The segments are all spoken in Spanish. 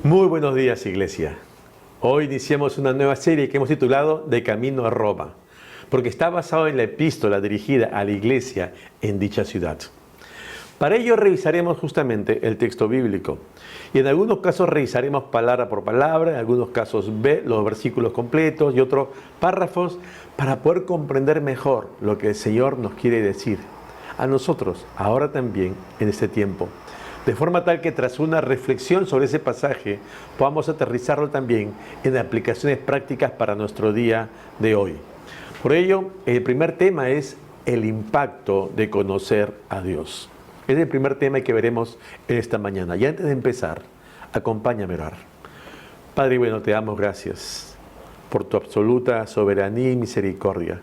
Muy buenos días, Iglesia. Hoy iniciamos una nueva serie que hemos titulado De Camino a Roma, porque está basado en la epístola dirigida a la Iglesia en dicha ciudad. Para ello revisaremos justamente el texto bíblico y en algunos casos revisaremos palabra por palabra, en algunos casos los versículos completos y otros párrafos para poder comprender mejor lo que el Señor nos quiere decir a nosotros, ahora también en este tiempo. De forma tal que tras una reflexión sobre ese pasaje podamos aterrizarlo también en aplicaciones prácticas para nuestro día de hoy. Por ello, el primer tema es el impacto de conocer a Dios. Es el primer tema que veremos en esta mañana. Y antes de empezar, acompáñame a orar. Padre bueno, te damos gracias por tu absoluta soberanía y misericordia,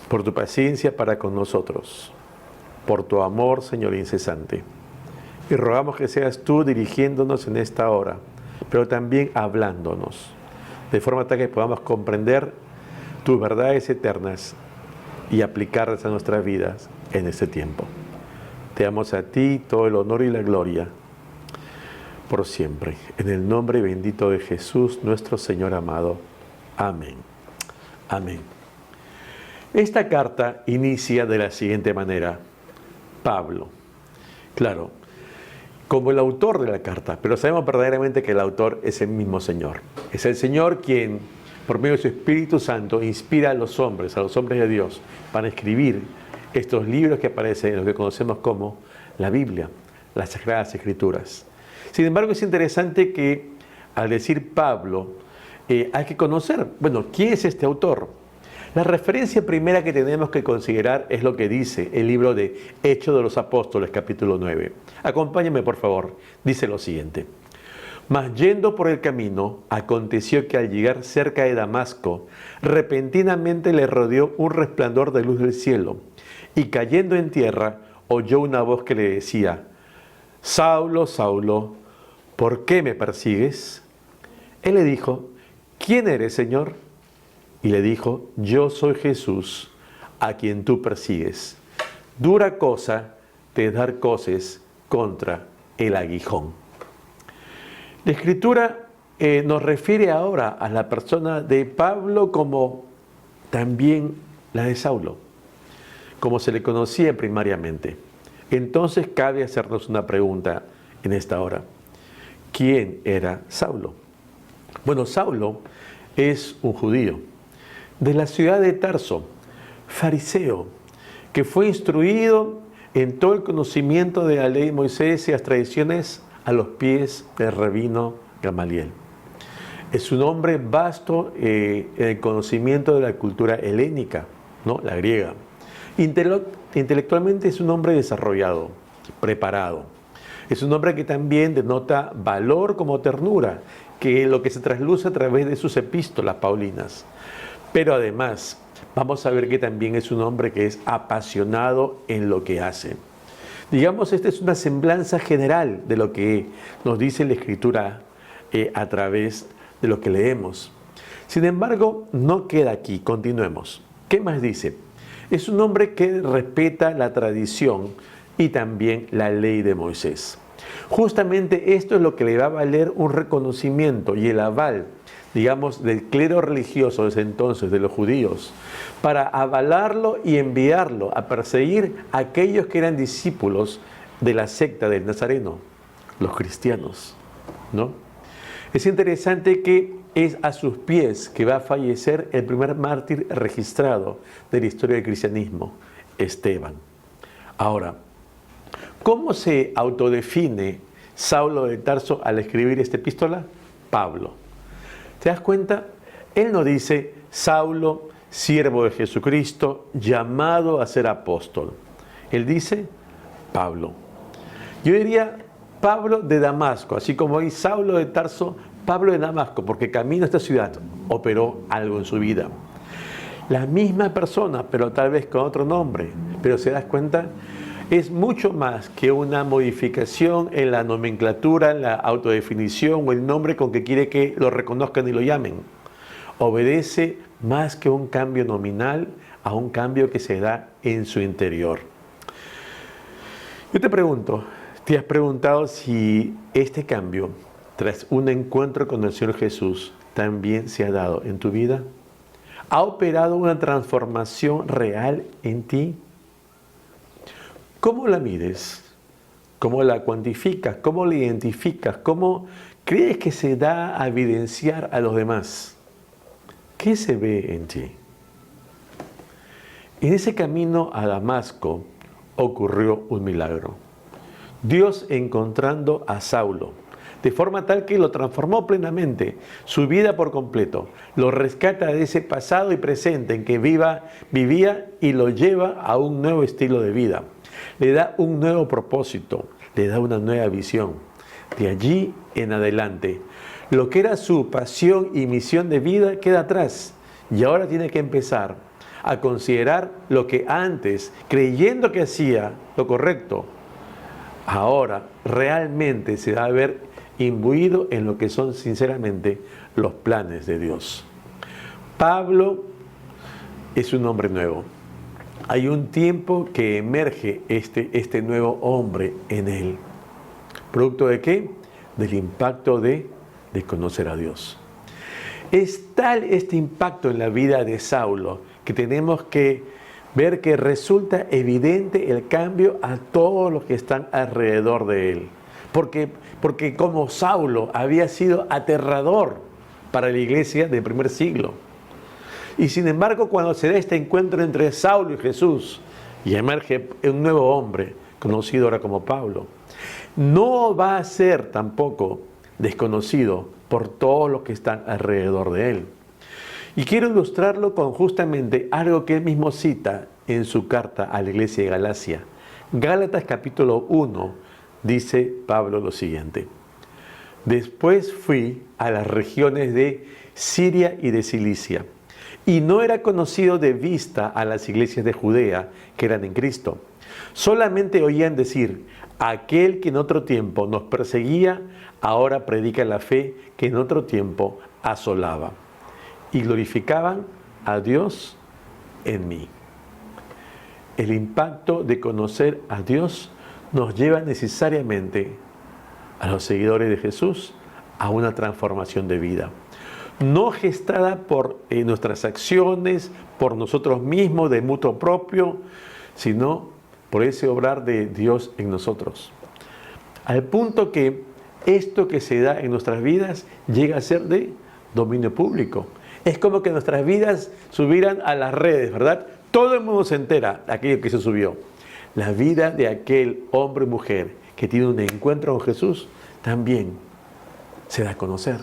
por tu paciencia para con nosotros, por tu amor, Señor, incesante. Y rogamos que seas tú dirigiéndonos en esta hora, pero también hablándonos, de forma tal que podamos comprender tus verdades eternas y aplicarlas a nuestras vidas en este tiempo. Te damos a ti todo el honor y la gloria por siempre. En el nombre bendito de Jesús, nuestro Señor amado. Amén. Amén. Esta carta inicia de la siguiente manera. Pablo. Claro, como el autor de la carta, pero sabemos verdaderamente que el autor es el mismo Señor. Es el Señor quien, por medio de su Espíritu Santo, inspira a los hombres de Dios, para escribir estos libros que aparecen en lo que conocemos como la Biblia, las Sagradas Escrituras. Sin embargo, es interesante que al decir Pablo, hay que conocer, bueno, ¿quién es este autor? La referencia primera que tenemos que considerar es lo que dice el libro de Hechos de los Apóstoles, capítulo 9. Acompáñame, por favor. Dice lo siguiente. Mas yendo por el camino, aconteció que al llegar cerca de Damasco, repentinamente le rodeó un resplandor de luz del cielo, y cayendo en tierra, oyó una voz que le decía, Saulo, Saulo, ¿por qué me persigues? Él le dijo, ¿quién eres, Señor? Y le dijo, yo soy Jesús, a quien tú persigues. Dura cosa te dar coces contra el aguijón. La Escritura nos refiere ahora a la persona de Pablo como también la de Saulo, como se le conocía primariamente. Entonces cabe hacernos una pregunta en esta hora. ¿Quién era Saulo? Bueno, Saulo es un judío de la ciudad de Tarso, fariseo, que fue instruido en todo el conocimiento de la ley de Moisés y las tradiciones a los pies del rabino Gamaliel. Es un hombre vasto en el conocimiento de la cultura helénica, ¿no? La griega. Intelectualmente es un hombre desarrollado, preparado. Es un hombre que también denota valor como ternura, que es lo que se trasluce a través de sus epístolas paulinas. Pero además, vamos a ver que también es un hombre que es apasionado en lo que hace. Digamos, esta es una semblanza general de lo que nos dice la Escritura a través de lo que leemos. Sin embargo, no queda aquí, continuemos. ¿Qué más dice? Es un hombre que respeta la tradición y también la ley de Moisés. Justamente esto es lo que le va a valer un reconocimiento y el aval, digamos, del clero religioso de ese entonces, de los judíos, para avalarlo y enviarlo a perseguir a aquellos que eran discípulos de la secta del Nazareno, los cristianos, ¿no? Es interesante que es a sus pies que va a fallecer el primer mártir registrado de la historia del cristianismo, Esteban. Ahora, ¿cómo se autodefine Saulo de Tarso al escribir esta epístola? Pablo. ¿Te das cuenta? Él no dice, Saulo, siervo de Jesucristo, llamado a ser apóstol. Él dice, Pablo. Yo diría, Pablo de Damasco, así como hay Saulo de Tarso, Pablo de Damasco, porque camino a esta ciudad operó algo en su vida. La misma persona, pero tal vez con otro nombre. Pero ¿se das cuenta? Es mucho más que una modificación en la nomenclatura, en la autodefinición o el nombre con que quiere que lo reconozcan y lo llamen. Obedece más que un cambio nominal a un cambio que se da en su interior. Yo te pregunto, ¿Te has preguntado si este cambio, tras un encuentro con el Señor Jesús, también se ha dado en tu vida? ¿Ha operado una transformación real en ti? ¿Cómo la mides? ¿Cómo la cuantificas? ¿Cómo la identificas? ¿Cómo crees que se da a evidenciar a los demás? ¿Qué se ve en ti? En ese camino a Damasco ocurrió un milagro. Dios encontrando a Saulo, de forma tal que lo transformó plenamente, su vida por completo, lo rescata de ese pasado y presente en que vivía y lo lleva a un nuevo estilo de vida. Le da un nuevo propósito, le da una nueva visión. De allí en adelante, lo que era su pasión y misión de vida queda atrás y ahora tiene que empezar a considerar lo que antes, creyendo que hacía lo correcto, ahora realmente se va a ver imbuido en lo que son sinceramente los planes de Dios. Pablo es un hombre nuevo. Hay un tiempo que emerge este nuevo hombre en él. ¿Producto de qué? Del impacto de conocer a Dios. Es tal este impacto en la vida de Saulo que tenemos que ver que resulta evidente el cambio a todos los que están alrededor de él. Porque como Saulo había sido aterrador para la iglesia del primer siglo. Y sin embargo, cuando se da este encuentro entre Saulo y Jesús, y emerge un nuevo hombre, conocido ahora como Pablo, no va a ser tampoco desconocido por todos los que están alrededor de él. Y quiero ilustrarlo con justamente algo que él mismo cita en su carta a la iglesia de Galacia. Gálatas capítulo 1, dice Pablo lo siguiente: después fui a las regiones de Siria y de Cilicia, y no era conocido de vista a las iglesias de Judea que eran en Cristo. Solamente oían decir: aquel que en otro tiempo nos perseguía, ahora predica la fe que en otro tiempo asolaba. Y glorificaban a Dios en mí. El impacto de conocer a Dios nos lleva necesariamente a los seguidores de Jesús a una transformación de vida. No gestada por nuestras acciones, por nosotros mismos, de mutuo propio, sino por ese obrar de Dios en nosotros. Al punto que esto que se da en nuestras vidas llega a ser de dominio público. Es como que nuestras vidas subieran a las redes, ¿verdad? Todo el mundo se entera de aquello que se subió. La vida de aquel hombre o mujer que tiene un encuentro con Jesús también se da a conocer.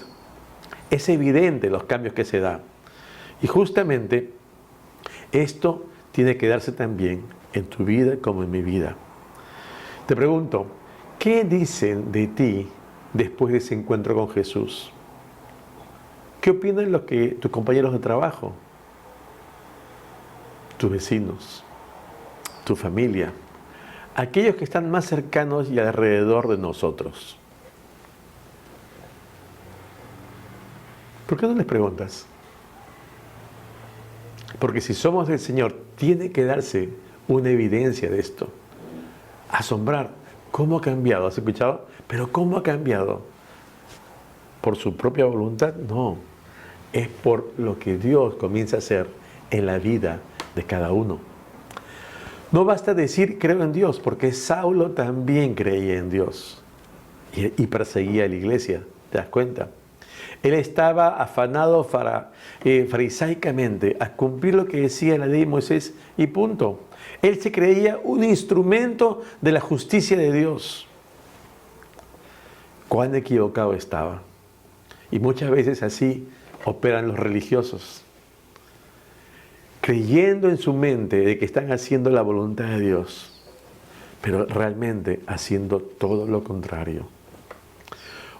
Es evidente los cambios que se dan. Y justamente esto tiene que darse también en tu vida como en mi vida. Te pregunto, ¿qué dicen de ti después de ese encuentro con Jesús? ¿Qué opinan tus compañeros de trabajo? Tus vecinos, tu familia, aquellos que están más cercanos y alrededor de nosotros. ¿Por qué no les preguntas? Porque si somos del Señor, tiene que darse una evidencia de esto. Asombrar. ¿Cómo ha cambiado? ¿Has escuchado? Pero ¿cómo ha cambiado? ¿Por su propia voluntad? No. Es por lo que Dios comienza a hacer en la vida de cada uno. No basta decir creo en Dios, porque Saulo también creía en Dios y perseguía a la iglesia. ¿Te das cuenta? Él estaba afanado farisaicamente a cumplir lo que decía la ley de Moisés y punto. Él se creía un instrumento de la justicia de Dios. Cuán equivocado estaba. Y muchas veces así operan los religiosos, creyendo en su mente de que están haciendo la voluntad de Dios, pero realmente haciendo todo lo contrario.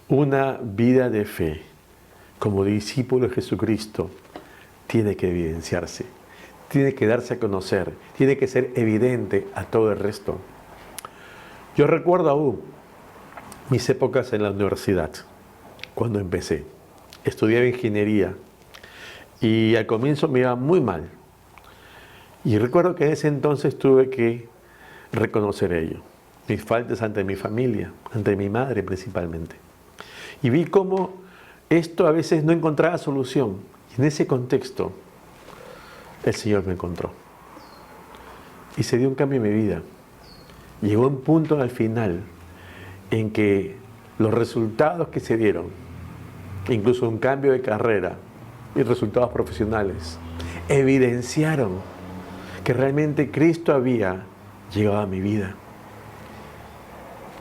Una vida de fe como discípulo de Jesucristo tiene que evidenciarse, tiene que darse a conocer, tiene que ser evidente a todo el resto. Yo recuerdo aún mis épocas en la universidad, cuando empecé. Estudiaba ingeniería y al comienzo me iba muy mal. Y recuerdo que en ese entonces tuve que reconocer ello. mis faltas ante mi familia, ante mi madre principalmente. Y vi cómo esto a veces no encontraba solución. Y en ese contexto, el Señor me encontró. Y se dio un cambio en mi vida. Llegó un punto al final en que los resultados que se dieron, incluso un cambio de carrera y resultados profesionales, evidenciaron que realmente Cristo había llegado a mi vida.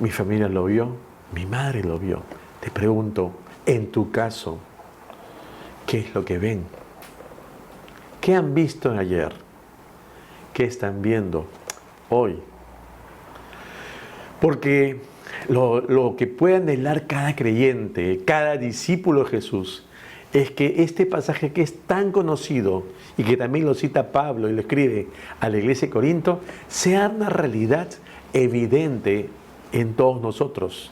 Mi familia lo vio, mi madre lo vio. Te pregunto, en tu caso, ¿qué es lo que ven? ¿Qué han visto ayer? ¿Qué están viendo hoy? Porque lo que puede anhelar cada creyente, cada discípulo de Jesús, es que este pasaje que es tan conocido y que también lo cita Pablo y lo escribe a la iglesia de Corinto, sea una realidad evidente en todos nosotros.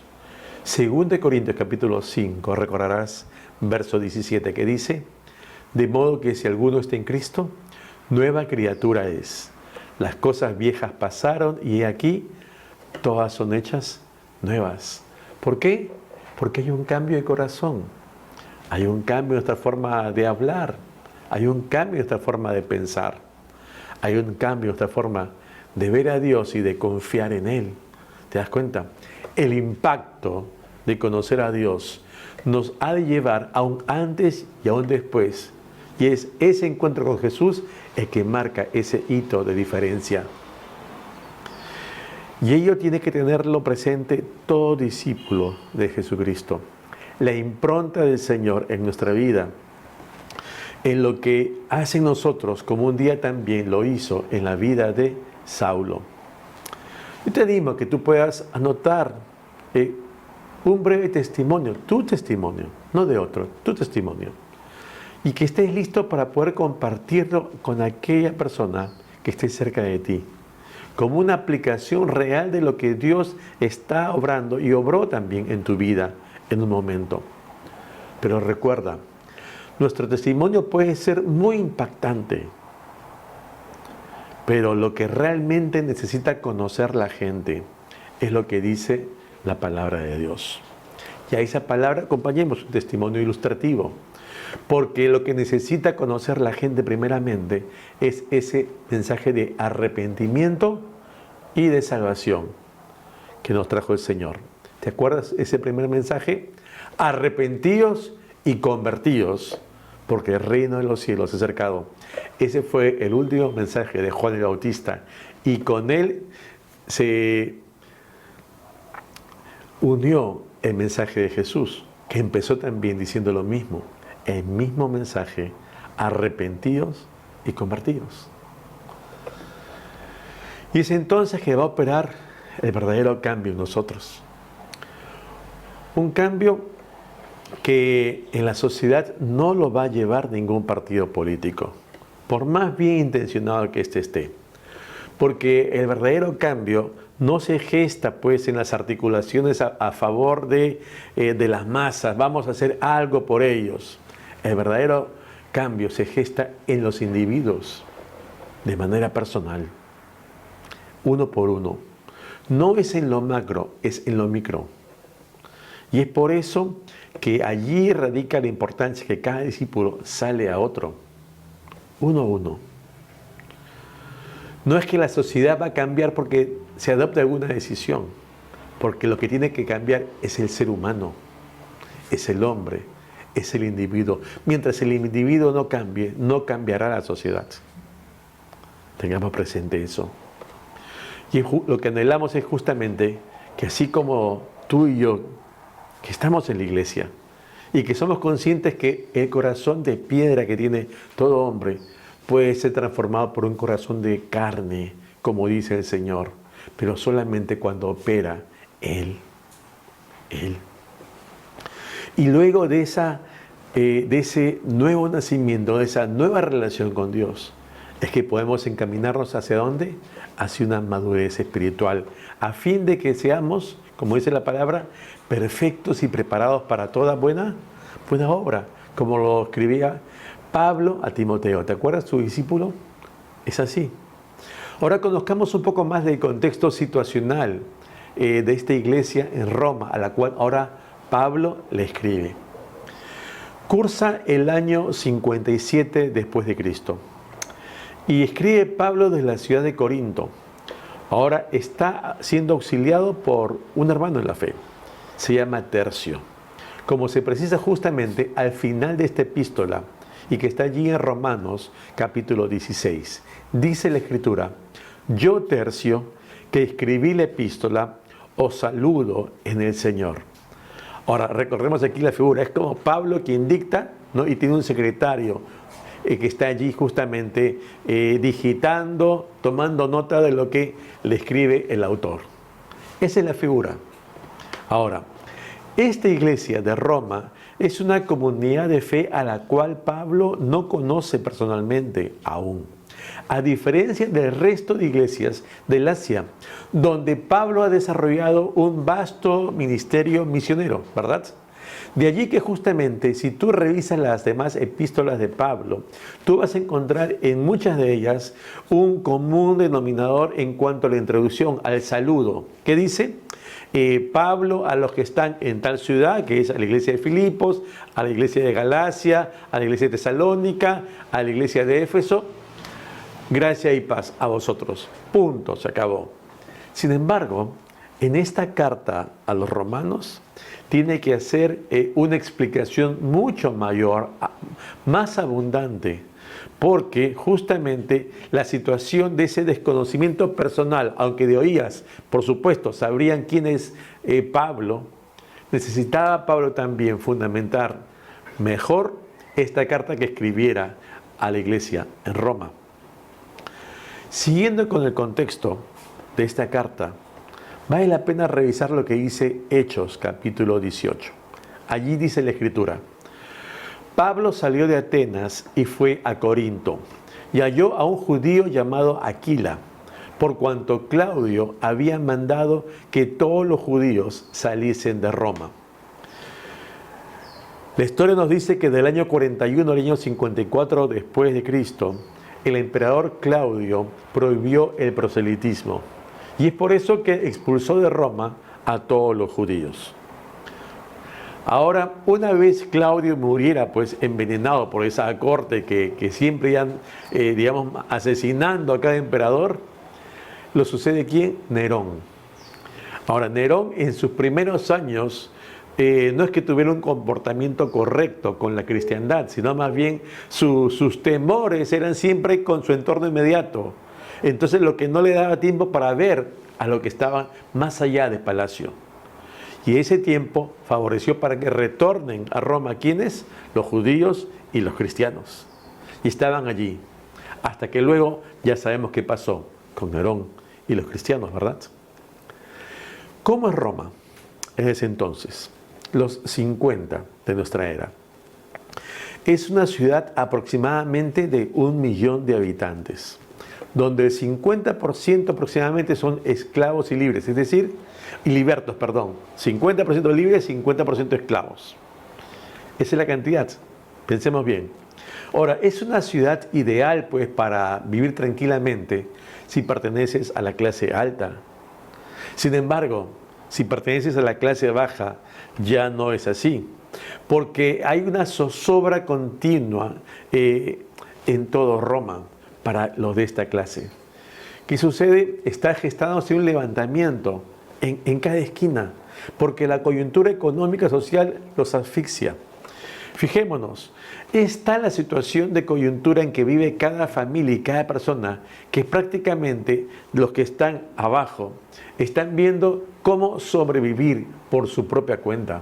Según de Corintios capítulo 5, recordarás verso 17 que dice: de modo que si alguno está en Cristo, nueva criatura es. Las cosas viejas pasaron y he aquí, todas son hechas nuevas. ¿Por qué? Porque hay un cambio de corazón, hay un cambio en nuestra forma de hablar, hay un cambio en nuestra forma de pensar, hay un cambio en nuestra forma de ver a Dios y de confiar en Él. ¿Te das cuenta? El impacto de conocer a Dios nos ha de llevar a un antes y a un después. Y es ese encuentro con Jesús el que marca ese hito de diferencia. Y ello tiene que tenerlo presente todo discípulo de Jesucristo. La impronta del Señor en nuestra vida, en lo que hace en nosotros, como un día también lo hizo en la vida de Saulo. Yo te animo a que tú puedas anotar un breve testimonio, tu testimonio, no de otro, tu testimonio. Y que estés listo para poder compartirlo con aquella persona que esté cerca de ti, como una aplicación real de lo que Dios está obrando y obró también en tu vida en un momento. Pero recuerda, nuestro testimonio puede ser muy impactante, pero lo que realmente necesita conocer la gente es lo que dice la palabra de Dios. Y a esa palabra acompañemos un testimonio ilustrativo. Porque lo que necesita conocer la gente primeramente es ese mensaje de arrepentimiento y de salvación que nos trajo el Señor. ¿Te acuerdas ese primer mensaje? Arrepentíos y convertíos, porque el reino de los cielos se ha acercado. Ese fue el último mensaje de Juan el Bautista. Y con él se unió el mensaje de Jesús, que empezó también diciendo lo mismo. El mismo mensaje, arrepentidos y convertidos. Y es entonces que va a operar el verdadero cambio en nosotros. Un cambio que en la sociedad no lo va a llevar ningún partido político, por más bien intencionado que éste esté. Porque el verdadero cambio no se gesta pues en las articulaciones a favor de las masas, vamos a hacer algo por ellos. El verdadero cambio se gesta en los individuos, de manera personal, uno por uno. No es en lo macro, es en lo micro. Y es por eso que allí radica la importancia que cada discípulo sale a otro, uno a uno. No es que la sociedad va a cambiar porque se adopte alguna decisión, porque lo que tiene que cambiar es el ser humano, es el hombre, es el individuo. Mientras el individuo no cambie, no cambiará la sociedad. Tengamos presente eso. Y lo que anhelamos es justamente que así como tú y yo, que estamos en la iglesia y que somos conscientes que el corazón de piedra que tiene todo hombre puede ser transformado por un corazón de carne, como dice el Señor, pero solamente cuando opera Él. Y luego de ese nuevo nacimiento, de esa nueva relación con Dios, es que podemos encaminarnos hacia ¿dónde? Hacia una madurez espiritual, a fin de que seamos, como dice la palabra, perfectos y preparados para toda buena obra, como lo escribía Pablo a Timoteo. ¿Te acuerdas, su discípulo? Es así. Ahora conozcamos un poco más del contexto situacional de esta iglesia en Roma, a la cual ahora Pablo le escribe. Cursa el año 57 después de Cristo y escribe Pablo desde la ciudad de Corinto. Ahora está siendo auxiliado por un hermano en la fe, se llama Tercio, como se precisa justamente al final de esta epístola y que está allí en Romanos capítulo 16. Dice la Escritura: yo, Tercio, que escribí la epístola, os saludo en el Señor. Ahora, recordemos aquí la figura, es como Pablo quien dicta, ¿no? Y tiene un secretario que está allí justamente digitando, tomando nota de lo que le escribe el autor. Esa es la figura. Ahora, esta iglesia de Roma es una comunidad de fe a la cual Pablo no conoce personalmente aún. A diferencia del resto de iglesias del Asia, donde Pablo ha desarrollado un vasto ministerio misionero, ¿verdad? De allí que justamente si tú revisas las demás epístolas de Pablo, tú vas a encontrar en muchas de ellas un común denominador en cuanto a la introducción, al saludo. ¿Qué dice? Pablo a los que están en tal ciudad, que es a la iglesia de Filipos, a la iglesia de Galacia, a la iglesia de Tesalónica, a la iglesia de Éfeso, gracia y paz a vosotros. Punto, se acabó. Sin embargo, en esta carta a los romanos tiene que hacer una explicación mucho mayor, más abundante, porque justamente la situación de ese desconocimiento personal, aunque de oídas, por supuesto, sabrían quién es Pablo, necesitaba Pablo también fundamentar mejor esta carta que escribiera a la iglesia en Roma. Siguiendo con el contexto de esta carta, vale la pena revisar lo que dice Hechos, capítulo 18. Allí dice la Escritura: Pablo salió de Atenas y fue a Corinto, y halló a un judío llamado Aquila, por cuanto Claudio había mandado que todos los judíos saliesen de Roma. La historia nos dice que del año 41 al año 54 después de Cristo, el emperador Claudio prohibió el proselitismo. Y es por eso que expulsó de Roma a todos los judíos. Ahora, una vez Claudio muriera, pues envenenado por esa corte que siempre iban, asesinando a cada emperador, lo sucede ¿quién? Nerón. Ahora, Nerón en sus primeros años no es que tuviera un comportamiento correcto con la cristiandad, sino más bien sus temores eran siempre con su entorno inmediato. Entonces lo que no le daba tiempo para ver a lo que estaba más allá del palacio. Y ese tiempo favoreció para que retornen a Roma, ¿quiénes? Los judíos y los cristianos. Y estaban allí. Hasta que luego ya sabemos qué pasó con Nerón y los cristianos, ¿verdad? ¿Cómo es Roma en ese entonces? Los 50 de nuestra era. Es una ciudad aproximadamente de 1 millón de habitantes, donde el 50% aproximadamente son esclavos y libres, es decir, y libertos, perdón, 50% libres, 50% esclavos. Esa es la cantidad, pensemos bien. Ahora, es una ciudad ideal pues para vivir tranquilamente si perteneces a la clase alta. Sin embargo, si perteneces a la clase baja, ya no es así, porque hay una zozobra continua en todo Roma para los de esta clase. ¿Qué sucede? Está gestándose un levantamiento en cada esquina, porque la coyuntura económica social los asfixia. Fijémonos, está la situación de coyuntura en que vive cada familia y cada persona, que prácticamente los que están abajo están viendo cómo sobrevivir por su propia cuenta.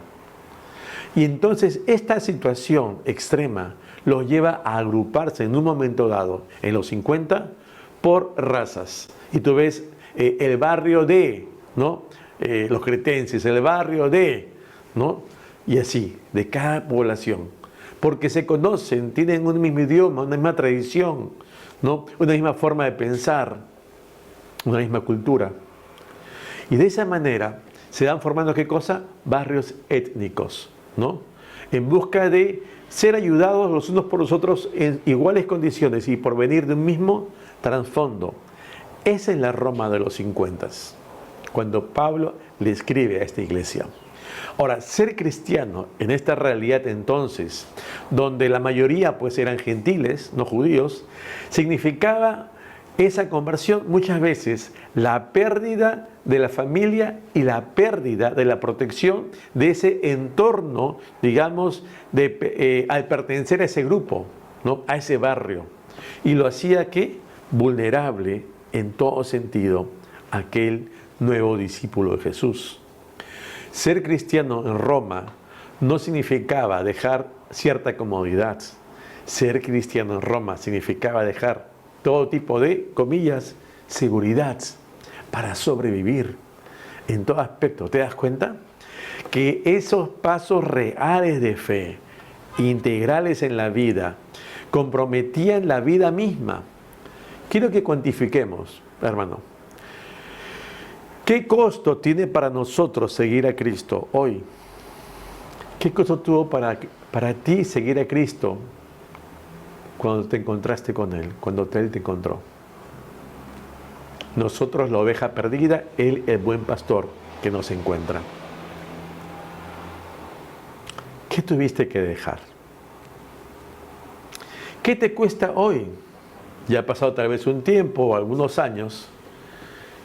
Y entonces esta situación extrema los lleva a agruparse en un momento dado, en los 50, por razas. Y tú ves el barrio de, ¿no? Los cretenses, el barrio de, ¿no? Y así, de cada población. Porque se conocen, tienen un mismo idioma, una misma tradición, ¿no? Una misma forma de pensar, una misma cultura. Y de esa manera se van formando, ¿qué cosa? Barrios étnicos, ¿no? En busca de ser ayudados los unos por los otros en iguales condiciones y por venir de un mismo trasfondo. Esa es la Roma de los 50. cuando Pablo le escribe a esta iglesia. Ahora, ser cristiano en esta realidad entonces, donde la mayoría pues eran gentiles, no judíos, significaba esa conversión muchas veces la pérdida de la familia y la pérdida de la protección de ese entorno, digamos, al pertenecer a ese grupo, ¿no? A ese barrio. Y lo hacía ¿qué? Vulnerable en todo sentido aquel nuevo discípulo de Jesús. Ser cristiano en Roma no significaba dejar cierta comodidad. Ser cristiano en Roma significaba dejar todo tipo de, comillas, seguridad para sobrevivir en todo aspecto. ¿Te das cuenta? Que esos pasos reales de fe, integrales en la vida, comprometían la vida misma. Quiero que cuantifiquemos, hermano. ¿Qué costo tiene para nosotros seguir a Cristo hoy? ¿Qué costo tuvo para ti seguir a Cristo cuando te encontraste con Él, cuando Él te encontró? Nosotros la oveja perdida, Él el buen pastor que nos encuentra. ¿Qué tuviste que dejar? ¿Qué te cuesta hoy? Ya ha pasado tal vez un tiempo o algunos años.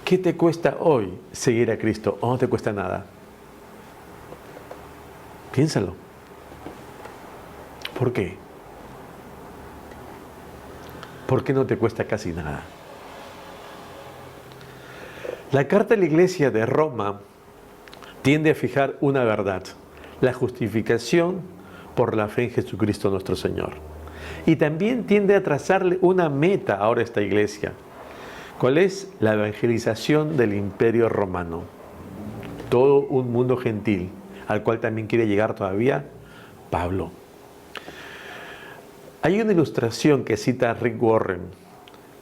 ¿Qué te cuesta hoy seguir a Cristo? ¿O no te cuesta nada? Piénsalo. ¿Por qué? ¿Por qué no te cuesta casi nada? La carta de la iglesia de Roma tiende a fijar una verdad: la justificación por la fe en Jesucristo nuestro Señor. Y también tiende a trazarle una meta ahora a esta iglesia. ¿Cuál es? La evangelización del Imperio Romano. Todo un mundo gentil, al cual también quiere llegar todavía Pablo. Hay una ilustración que cita Rick Warren,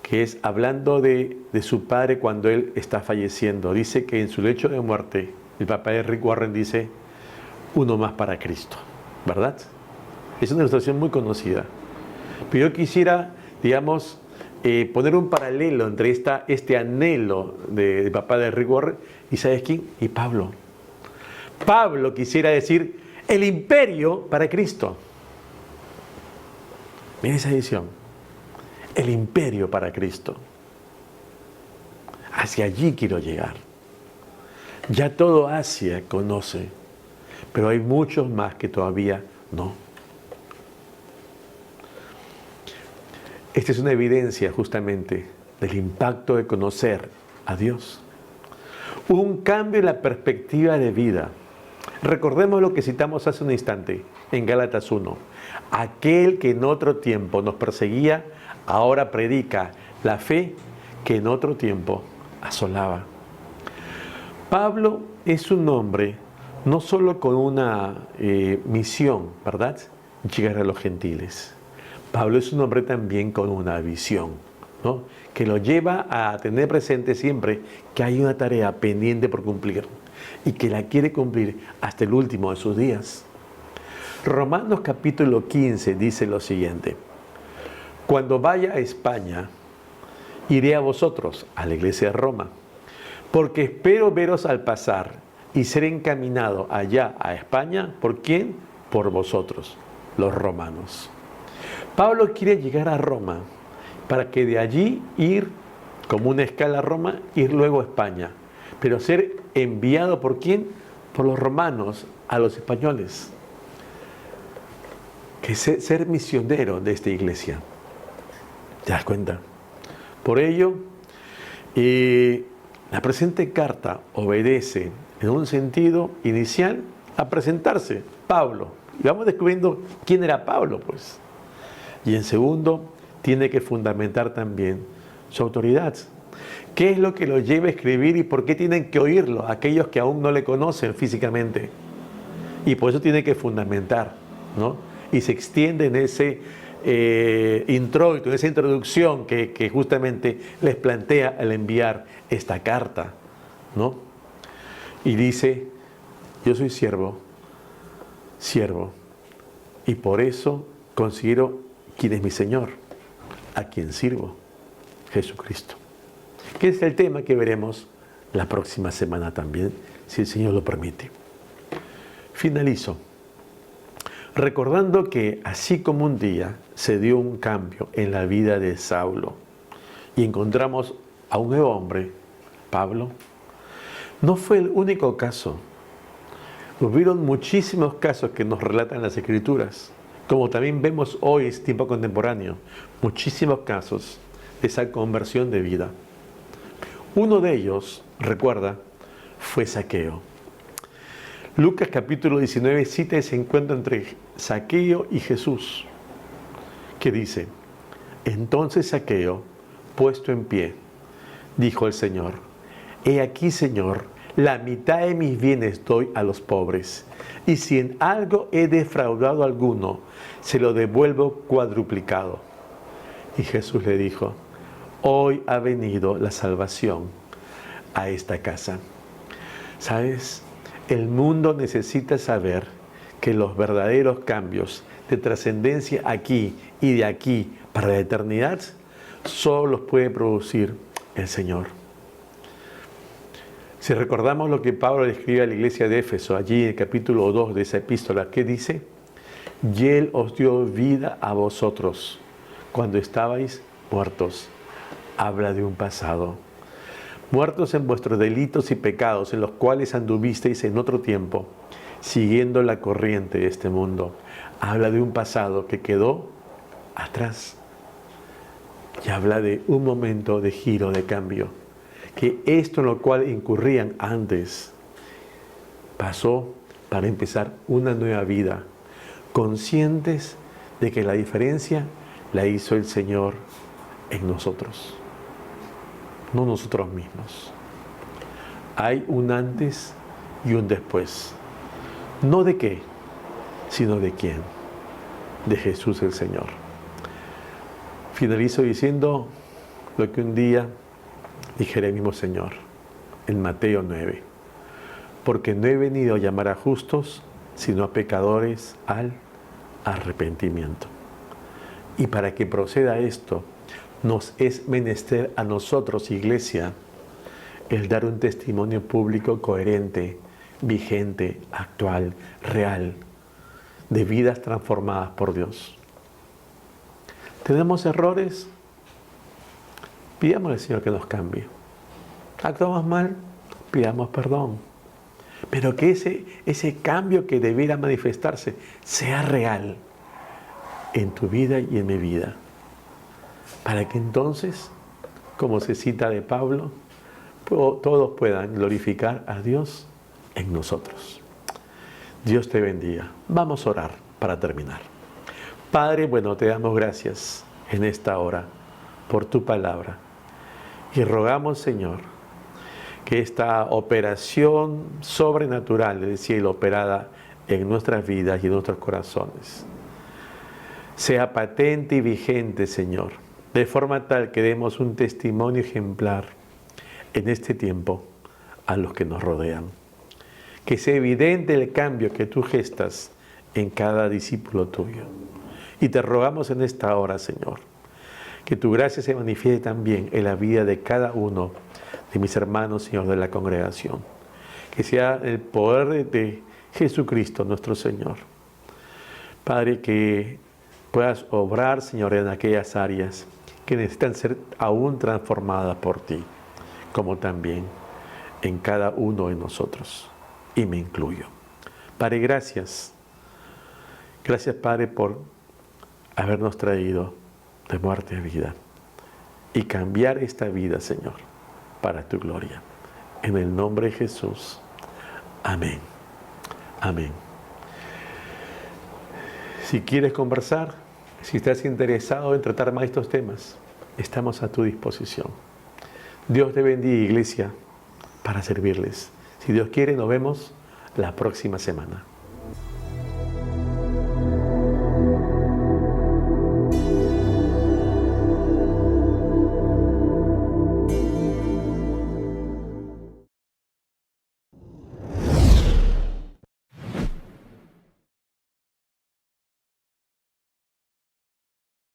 que es hablando de su padre cuando él está falleciendo. Dice que en su lecho de muerte, el papá de Rick Warren dice: uno más para Cristo, ¿verdad? Es una ilustración muy conocida. Pero yo quisiera, digamos, poner un paralelo entre este anhelo del papá de Rick Warren y ¿sabes quién? Y Pablo. Pablo quisiera decir el imperio para Cristo. Mira esa visión. El imperio para Cristo. Hacia allí quiero llegar. Ya todo Asia conoce, pero hay muchos más que todavía no. Esta es una evidencia justamente del impacto de conocer a Dios. Un cambio en la perspectiva de vida. Recordemos lo que citamos hace un instante en Gálatas 1. Aquel que en otro tiempo nos perseguía, ahora predica la fe que en otro tiempo asolaba. Pablo es un hombre no solo con una misión, ¿verdad? Llegar a los gentiles. Pablo es un hombre también con una visión, ¿no? Que lo lleva a tener presente siempre que hay una tarea pendiente por cumplir y que la quiere cumplir hasta el último de sus días. Romanos capítulo 15 dice lo siguiente: cuando vaya a España, iré a vosotros, a la iglesia de Roma, porque espero veros al pasar y ser encaminado allá a España. ¿Por quién? Por vosotros, los romanos. Pablo quiere llegar a Roma para que de allí ir, como una escala a Roma, ir luego a España. Pero ser enviado ¿por quién? Por los romanos a los españoles. Que es ser misionero de esta iglesia. ¿Te das cuenta? Por ello, la presente carta obedece en un sentido inicial a presentarse Pablo. Y vamos descubriendo quién era Pablo, pues. Y en segundo, tiene que fundamentar también su autoridad. ¿Qué es lo que lo lleva a escribir y por qué tienen que oírlo aquellos que aún no le conocen físicamente? Y por eso tiene que fundamentar, ¿no? Y se extiende en ese introito, en esa introducción que justamente les plantea al enviar esta carta, ¿no? Y dice: yo soy siervo, y por eso considero quién es mi Señor, a quien sirvo, Jesucristo. Que es el tema que veremos la próxima semana también, si el Señor lo permite. Finalizo recordando que así como un día se dio un cambio en la vida de Saulo y encontramos a un nuevo hombre, Pablo, no fue el único caso. Hubieron muchísimos casos que nos relatan las Escrituras, como también vemos hoy, en tiempo contemporáneo, muchísimos casos de esa conversión de vida. Uno de ellos, recuerda, fue Zaqueo. Lucas capítulo 19 cita ese encuentro entre Zaqueo y Jesús, que dice: entonces Zaqueo, puesto en pie, dijo el Señor: he aquí, Señor, la mitad de mis bienes doy a los pobres, y si en algo he defraudado a alguno, se lo devuelvo cuadruplicado. Y Jesús le dijo: hoy ha venido la salvación a esta casa. ¿Sabes? El mundo necesita saber que los verdaderos cambios de trascendencia aquí y de aquí para la eternidad solo los puede producir el Señor. Si recordamos lo que Pablo le escribe a la iglesia de Éfeso, allí en el capítulo 2 de esa epístola, ¿qué dice? Y Él os dio vida a vosotros cuando estabais muertos. Habla de un pasado. Muertos en vuestros delitos y pecados, en los cuales anduvisteis en otro tiempo, siguiendo la corriente de este mundo. Habla de un pasado que quedó atrás. Y habla de un momento de giro, de cambio. Que esto en lo cual incurrían antes, pasó para empezar una nueva vida, conscientes de que la diferencia la hizo el Señor en nosotros. No nosotros mismos. Hay un antes y un después. No de qué, sino de quién. De Jesús el Señor. Finalizo diciendo lo que un día dijera el mismo Señor en Mateo 9. Porque no he venido a llamar a justos, sino a pecadores al arrepentimiento. Y para que proceda esto, nos es menester a nosotros, iglesia, el dar un testimonio público coherente, vigente, actual, real, de vidas transformadas por Dios. ¿Tenemos errores? Pidamos al Señor que nos cambie. ¿Actuamos mal? Pidamos perdón. Pero que ese cambio que debiera manifestarse sea real en tu vida y en mi vida. Para que entonces, como se cita de Pablo, todos puedan glorificar a Dios en nosotros. Dios te bendiga. Vamos a orar para terminar. Padre, bueno, te damos gracias en esta hora por tu palabra. Y rogamos, Señor, que esta operación sobrenatural del cielo operada en nuestras vidas y en nuestros corazones sea patente y vigente, Señor, de forma tal que demos un testimonio ejemplar en este tiempo a los que nos rodean. Que sea evidente el cambio que tú gestas en cada discípulo tuyo. Y te rogamos en esta hora, Señor, que tu gracia se manifieste también en la vida de cada uno de mis hermanos, Señor, de la congregación. Que sea el poder de Jesucristo, nuestro Señor. Padre, que puedas obrar, Señor, en aquellas áreas que necesitan ser aún transformadas por ti, como también en cada uno de nosotros, y me incluyo. Padre, gracias. Gracias, Padre, por habernos traído de muerte a vida y cambiar esta vida, Señor, para tu gloria. En el nombre de Jesús. Amén. Amén. Si quieres conversar, si estás interesado en tratar más estos temas, estamos a tu disposición. Dios te bendiga, iglesia, para servirles. Si Dios quiere, nos vemos la próxima semana.